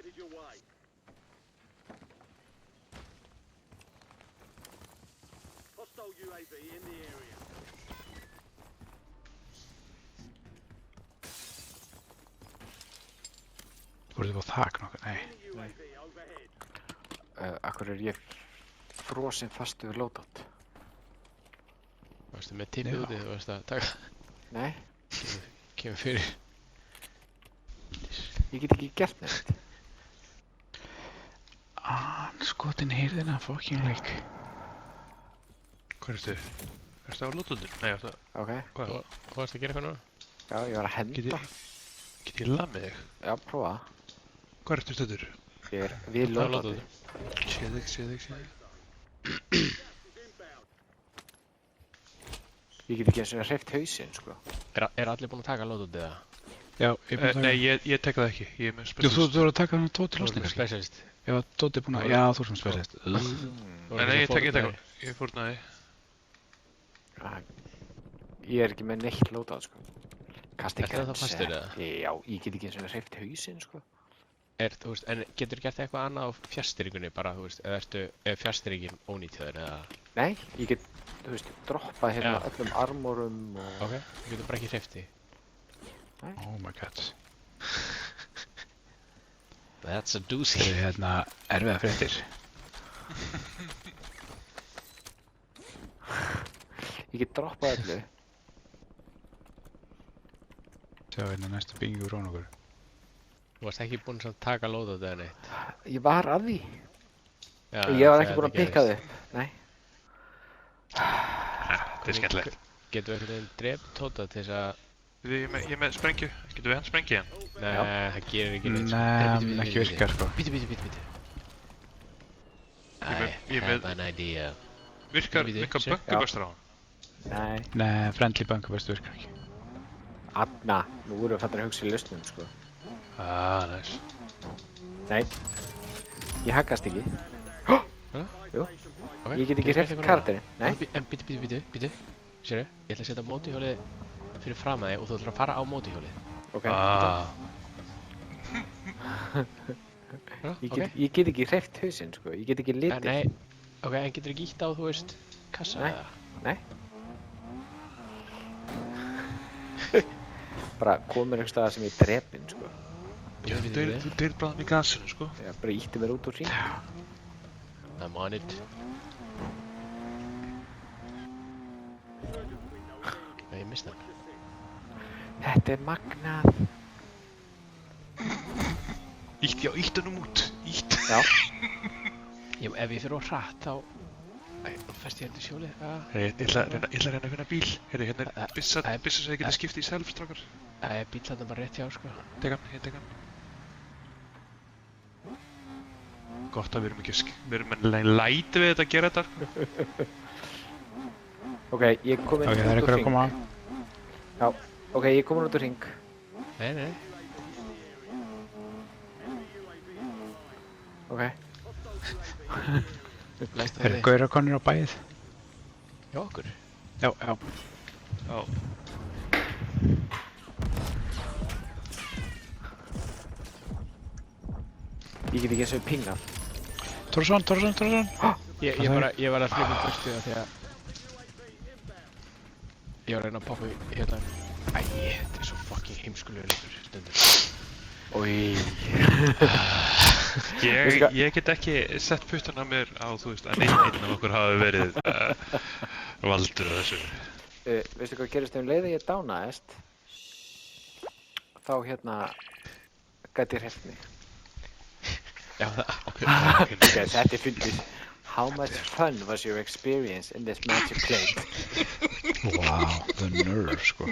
headed your way. Hostile UAV in the area. Voruð þið á þak nokkuð? Nei. Enemy UAV overhead. Akkur ég frosinn fastu við loadout? Varstu með tippið Já. úti, þú varst að taka, Nei, kemur fyrir. ég get ekki gert neitt. Skotin heyrðina, fucking leik. Hvað ertu? Ertu á lótundur? Nei, ertu að... Ok, Hvað? Og varstu að gera eitthvað núna? já, ég var að henda. Get ég lamið þig? Já, prófa það. Hvað ertu stöður? Ég er við Það er loadouti. látið. Séð þig. Ég get ekki eins og hreift hausinn, sko. Er allir búin að taka lótið eða? Já, ég er búinn að taka. Nei, ég tek það ekki. Ég er með Jú, specialist. þú voru að taka hann Tóti losning kannski? Specialist. Já, Tóti er búinn að... Já, þú sem specialist. Nei, ég tek það. Ég fórnaði. Ég er ekki með neitt loadout, sko. Kasti Ertu það fastur, eða? Já, ég get ekki eins og hreift hausinn, sko. Þú veist, en getur gert eitthvað annað á fjastýringunni bara, þú veist, eða er fjastýringin ónýtt hjá þér eða? Nei, ég get, þú veist, droppað hérna Já. öllum armorum og... Ok, þú getur bara ekki hreyft því. Oh my god. That's a Þið doozy. er hérna erfiða fréttir. Ég get droppað öllu. Sjá hérna næstu byggingu frá okkur. Þú varst ekki búinn að taka lótið eða neitt. Ég var að því. Já, Ég var ekki þegar búinn að þetta pikka þau gerist. upp. Nei. Þetta er skemmtilegt. Getur við einhvern veginn drept Tóta til þess að... Ég er með sprengju. Getur við hann sprengið hann? Nei, það gerir ekki neitt. Nei, ekki virkar sko. Bíddu. Ég I er have með- an idea. Virkar Bíddu, eitthvað sé. bönguböstur á hann? Nei. Nei, friendly bunkerburst virkar ekki. Anna, nú vorum við fattar að hugsa í lausnum, sko. Næs. Nei. Ég haggast ekki. Jú. Ok, Ég get ekki getur hreift eitthvað karakterinn. núna? Nei. En bíddu. Sérðu, ég ætla að setja mótihjólið fyrir fram að þig og þú ætlar að fara á mótihjólið. Ok. Ég get ekki hreift hausinn, sko. Ég get ekki litið. Nei, ok, en getur ekki ítt á, þú veist, kassa Nei. eða? Nei. Bara komin einhvers staðar sem ég er drepinn, sko. Já, þú deyrir bráðum í gasinu, sko. Já, bara ítti mér út úr hring. I'm on it. Nei, ég mista hann. Þetta er magnað. Ítt hann út. Ítt. Já. Ef ég fyrir á hratt, þá... Æ, nú fæst ég heldur sjólið. Ég ætla að reyna að finna bíl. Hérna er byssa Það er- sem ég geti skipt í self-strákar. Það er bíll þarna bara rétt hjá, sko. Ég tek hann. Gott að við erum ekki læti við þetta að gera þetta. Ok, ég er komin Ok, það er út úr einhver að hring. koma. Já, ok, ég er komin út úr hring. Nei. Ok. Læstu Er það þig. gaurar konir á bæið? Hjá okkur. Já. Já. Ég get ekki eins og pingað. Tórsson. Ég var að hljópa burtu af því að... Ég var að reyna að poppa í hérna... Æ, þetta er svo fucking heimskulegur leikur stundur. Ói. Ég get ekki sett puttan að mér á, þú veist, að einn af okkur hafi verið valdur af þessu. Veistu hvað gerist um leið að ég dánaðist? Þá hérna... Gæti ég hreift mig. Já, það... Ok, þetta er fyndið. How much fun was your experience in this match you played? Wow, the nerve sko.